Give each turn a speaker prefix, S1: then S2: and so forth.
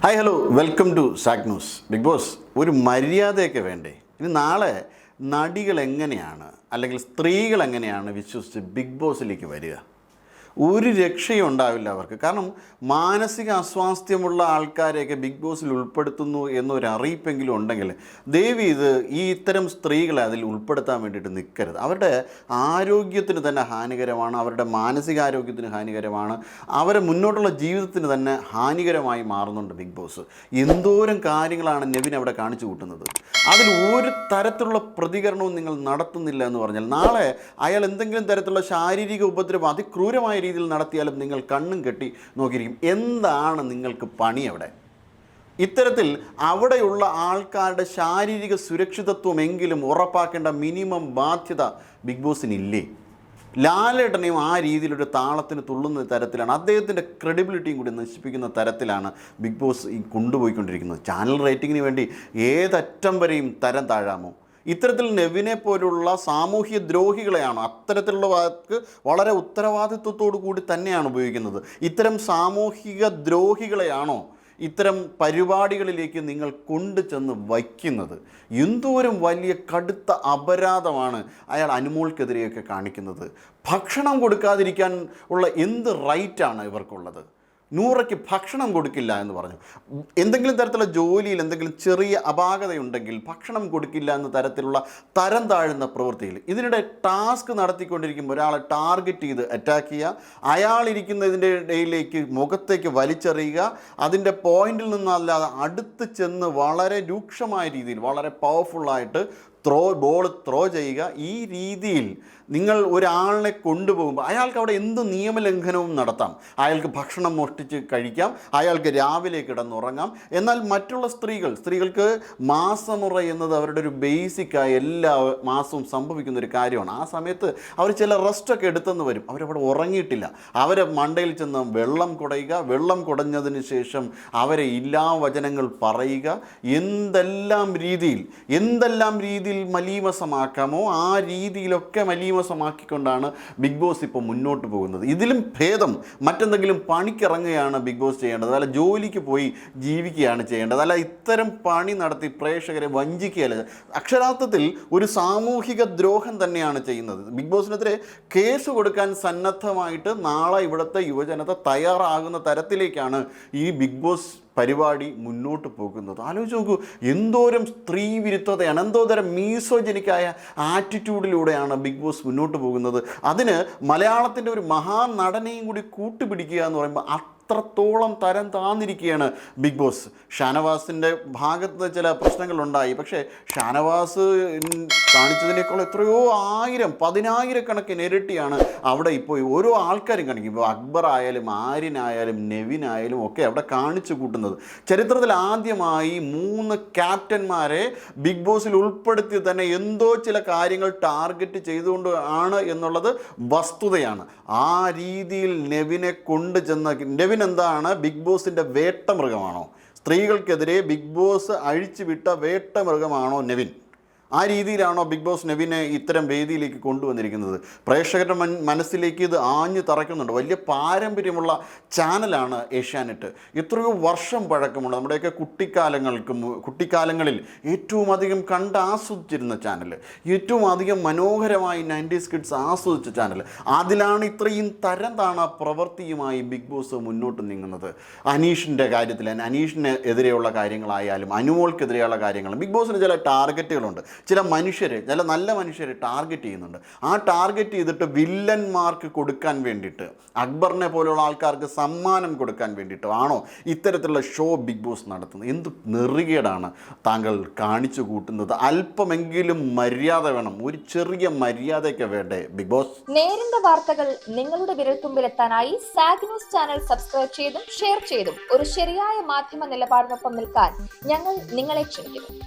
S1: Hi hello welcome to സാക് news. Big boss ഒരു മര്യാദയൊക്കെ വേണ്ടേ? ഇനി നാളെ നടികൾ എങ്ങനെയാണ് അല്ലെങ്കിൽ സ്ത്രീകൾ എങ്ങനെയാണ് വിശ്വസിച്ച് ബിഗ് ബോസിലേക്ക് വരിക? ഒരു രക്ഷയും ഉണ്ടാവില്ല അവർക്ക്. കാരണം മാനസിക അസ്വാസ്ഥ്യമുള്ള ആൾക്കാരെയൊക്കെ ബിഗ് ബോസിൽ ഉൾപ്പെടുത്തുന്നു എന്നൊരു അറിയിപ്പെങ്കിലും ഉണ്ടെങ്കിൽ ദയവ് ഇത് ഇത്തരം സ്ത്രീകളെ അതിൽ ഉൾപ്പെടുത്താൻ വേണ്ടിയിട്ട് നിൽക്കരുത്. അവരുടെ ആരോഗ്യത്തിന് തന്നെ ഹാനികരമാണ്, അവരുടെ മാനസികാരോഗ്യത്തിന് ഹാനികരമാണ്, അവരെ മുന്നോട്ടുള്ള ജീവിതത്തിന് തന്നെ ഹാനികരമായി മാറുന്നുണ്ട് ബിഗ് ബോസ്. എന്തോരം കാര്യങ്ങളാണ് നെവിൻ അവിടെ കാണിച്ചു കൂട്ടുന്നത്. അതിൽ ഒരു തരത്തിലുള്ള പ്രതികരണവും നിങ്ങൾ നടത്തുന്നില്ല എന്ന് പറഞ്ഞാൽ നാളെ അയാൾ എന്തെങ്കിലും തരത്തിലുള്ള ശാരീരിക ഉപദ്രവം അതിക്രൂരമായ രീതിയിൽ നടത്തിയാലും നിങ്ങൾ കണ്ണും കെട്ടി നോക്കിയിരിക്കും. എന്താണ് നിങ്ങൾക്ക് പണി അവിടെ? ഇത്തരത്തിൽ അവിടെയുള്ള ആൾക്കാരുടെ ശാരീരിക സുരക്ഷിതത്വമെങ്കിലും ഉറപ്പാക്കേണ്ട മിനിമം ബാധ്യത ബിഗ് ബോസിനില്ലേ? ലാലേട്ടനെയും ആ രീതിയിലൊരു താളത്തിന് തുള്ളുന്ന തരത്തിലാണ്, അദ്ദേഹത്തിൻ്റെ ക്രെഡിബിലിറ്റിയും കൂടി നശിപ്പിക്കുന്ന തരത്തിലാണ് ബിഗ് ബോസ് കൊണ്ടുപോയിക്കൊണ്ടിരിക്കുന്നത്. ചാനൽ റേറ്റിങ്ങിന് വേണ്ടി ഏതറ്റം വരെയും തരം താഴാമോ? ഇത്തരത്തിൽ നെവിനെ പോലുള്ള സാമൂഹ്യ ദ്രോഹികളെയാണോ, അത്തരത്തിലുള്ള വാക്ക് വളരെ ഉത്തരവാദിത്വത്തോടു കൂടി തന്നെയാണ് ഉപയോഗിക്കുന്നത്, ഇത്തരം സാമൂഹിക ദ്രോഹികളെയാണോ ഇത്തരം പരിപാടികളിലേക്ക് നിങ്ങൾ കൊണ്ടു ചെന്ന് വയ്ക്കുന്നത്? എന്തോരം വലിയ കടുത്ത അപരാധമാണ് അയാൾ അനുമോൾക്കെതിരെയൊക്കെ കാണിക്കുന്നത്. ഭക്ഷണം കൊടുക്കാതിരിക്കാൻ ഉള്ള എന്ത് റൈറ്റാണ് ഇവർക്കുള്ളത്? നൂറയ്ക്ക് ഭക്ഷണം കൊടുക്കില്ല എന്ന് പറഞ്ഞു. എന്തെങ്കിലും തരത്തിലുള്ള ജോലിയിൽ എന്തെങ്കിലും ചെറിയ അപാകതയുണ്ടെങ്കിൽ ഭക്ഷണം കൊടുക്കില്ല എന്ന തരത്തിലുള്ള തരം താഴുന്ന പ്രവൃത്തിയിൽ ഇതിനിടെ ടാസ്ക് നടത്തിക്കൊണ്ടിരിക്കുമ്പോൾ ഒരാളെ ടാർഗറ്റ് ചെയ്ത് അറ്റാക്ക് ചെയ്യുക, അയാളിരിക്കുന്നതിൻ്റെ ഇടയിലേക്ക് മുഖത്തേക്ക് വലിച്ചെറിയുക, അതിൻ്റെ പോയിന്റിൽ നിന്നല്ലാതെ അടുത്ത് ചെന്ന് വളരെ രൂക്ഷമായ രീതിയിൽ വളരെ പവർഫുള്ളായിട്ട് ബോൾ ത്രോ ചെയ്യുക. ഈ രീതിയിൽ നിങ്ങൾ ഒരാളിനെ കൊണ്ടുപോകുമ്പോൾ അയാൾക്ക് അവിടെ എന്ത് നിയമലംഘനവും നടത്താം. അയാൾക്ക് ഭക്ഷണം മോഷ്ടിച്ച് കഴിക്കാം, അയാൾക്ക് രാവിലെ കിടന്നുറങ്ങാം. എന്നാൽ മറ്റുള്ള സ്ത്രീകൾക്ക് മാസമുറ എന്നത് അവരുടെ ഒരു ബേസിക്കായി എല്ലാ മാസവും സംഭവിക്കുന്ന ഒരു കാര്യമാണ്. ആ സമയത്ത് അവർ ചില റെസ്റ്റൊക്കെ എടുത്തെന്ന് വരും, അവരവിടെ ഉറങ്ങിയിട്ടില്ല. അവരെ മണ്ടയിൽ ചെന്ന് വെള്ളം കുടയുക, വെള്ളം കുടഞ്ഞതിന് ശേഷം അവരെ ഇല്ലാ വചനങ്ങൾ പറയുക, എന്തെല്ലാം രീതിയിൽ മലീമസമാക്കാമോ ആ രീതിയിലൊക്കെ മലീമസമാക്കിക്കൊണ്ടാണ് ബിഗ് ബോസ് ഇപ്പോൾ മുന്നോട്ട് പോകുന്നത്. ഇതിലും ഭേദം മറ്റെന്തെങ്കിലും പണിക്കിറങ്ങുകയാണ് ബിഗ് ബോസ് ചെയ്യേണ്ടത്, അല്ല ജോലിക്ക് പോയി ജീവിക്കുകയാണ് ചെയ്യേണ്ടത്. അല്ല ഇത്തരം പണി നടത്തി പ്രേക്ഷകരെ വഞ്ചിക്കുകയല്ല. അക്ഷരാർത്ഥത്തിൽ ഒരു സാമൂഹിക ദ്രോഹം തന്നെയാണ് ചെയ്യുന്നത്. ബിഗ് ബോസിനെതിരെ കേസ് കൊടുക്കാൻ സന്നദ്ധമായിട്ട് നാളെ ഇവിടുത്തെ യുവജനത തയ്യാറാകുന്ന തരത്തിലേക്കാണ് ഈ ബിഗ് ബോസ് പരിപാടി മുന്നോട്ട് പോകുന്നത്. ആലോചിച്ച് നോക്കൂ, എന്തോരം സ്ത്രീ വിരുദ്ധതയാണ്, എന്തോതരം മീസോജനിക്കായ ആറ്റിറ്റ്യൂഡിലൂടെയാണ് ബിഗ് ബോസ് മുന്നോട്ട് പോകുന്നത്. അതിന് മലയാളത്തിൻ്റെ ഒരു മഹാനടനെയും കൂടി കൂട്ടുപിടിക്കുക എന്ന് പറയുമ്പോൾ അത്രത്തോളം തരം താന്നിരിക്കുകയാണ് ബിഗ് ബോസ്. ഷാനവാസിൻ്റെ ഭാഗത്ത് ചില പ്രശ്നങ്ങളുണ്ടായി, പക്ഷേ ഷാനവാസ് കാണിച്ചതിനേക്കാൾ എത്രയോ പതിനായിരക്കണക്കിന് ഇരട്ടിയാണ് അവിടെ ഇപ്പോൾ ഓരോ ആൾക്കാരും കാണിക്കും. ഇപ്പോൾ അക്ബർ ആയാലും ആര്യനായാലും നെവിനായാലും ഒക്കെ അവിടെ കാണിച്ചു കൂട്ടുന്നത്. ചരിത്രത്തിൽ ആദ്യമായി 3 ക്യാപ്റ്റന്മാരെ ബിഗ് ബോസിൽ ഉൾപ്പെടുത്തി തന്നെ എന്തോ ചില കാര്യങ്ങൾ ടാർഗറ്റ് ചെയ്തുകൊണ്ട് ആണ് എന്നുള്ളത് വസ്തുതയാണ്. ആ രീതിയിൽ നെവിനെ കൊണ്ടു ചെന്ന നെവിൻ എന്താണ്? ബിഗ് ബോസിൻ്റെ വേട്ടമൃഗമാണോ? സ്ത്രീകൾക്കെതിരെ ബിഗ് ബോസ് അഴിച്ചുവിട്ട വേട്ടമൃഗമാണോ നെവിൻ? ആ രീതിയിലാണോ ബിഗ് ബോസ് നെവിനെ ഇത്തരം വേദിയിലേക്ക് കൊണ്ടുവന്നിരിക്കുന്നത്? പ്രേക്ഷകരുടെ മനസ്സിലേക്ക് ഇത് ആഞ്ഞു തറയ്ക്കുന്നുണ്ട്. വലിയ പാരമ്പര്യമുള്ള ചാനലാണ് ഏഷ്യാനെറ്റ്. എത്രയോ വർഷം പഴക്കമുള്ള നമ്മുടെയൊക്കെ കുട്ടിക്കാലങ്ങളിൽ ഏറ്റവും അധികം ആസ്വദിച്ചിരുന്ന ചാനൽ, ഏറ്റവും അധികം മനോഹരമായി 90s കിഡ്സ് ആസ്വദിച്ച ചാനൽ. അതിലാണ് ഇത്രയും തരം താണ പ്രവൃത്തിയുമായി ബിഗ് ബോസ് മുന്നോട്ട് നീങ്ങുന്നത്. അനീഷിൻ്റെ കാര്യത്തിൽ അനീഷിന് എതിരെയുള്ള കാര്യങ്ങളായാലും അനുമോൾക്കെതിരെയുള്ള കാര്യങ്ങളും ബിഗ് ബോസിന് ചില ടാർഗറ്റുകളുണ്ട്. ചില നല്ല മനുഷ്യരെ ടാർഗറ്റ് ചെയ്യുന്നുണ്ട്. ആ ടാർഗറ്റ് ചെയ്തിട്ട് വില്ലന്മാർക്ക് കൊടുക്കാൻ വേണ്ടിയിട്ട്, അക്ബറിനെ പോലെയുള്ള ആൾക്കാർക്ക് സമ്മാനം കൊടുക്കാൻ വേണ്ടിയിട്ടോ ആണോ ഇത്തരത്തിലുള്ള ഷോ ബിഗ് ബോസ് നടത്തുന്നത്? എന്ത് നെറുകേടാണ് താങ്കൾ കാണിച്ചു കൂട്ടുന്നത്? അല്പമെങ്കിലും മര്യാദ വേണം, ഒരു ചെറിയ മര്യാദയൊക്കെ വേണ്ടേ ബിഗ് ബോസ്?
S2: നേരിന്റെ വാർത്തകൾ നിങ്ങളുടെ വിരൽത്തുമ്പിലെത്താനായി സാക് ന്യൂസ് ചാനൽ സബ്സ്ക്രൈബ് ചെയ്തും ഷെയർ ചെയ്തും ഒരു ശരിയായ മാധ്യമ നിലപാടിനൊപ്പം നിൽക്കാൻ ഞങ്ങൾ നിങ്ങളെ ക്ഷണിക്കുന്നു.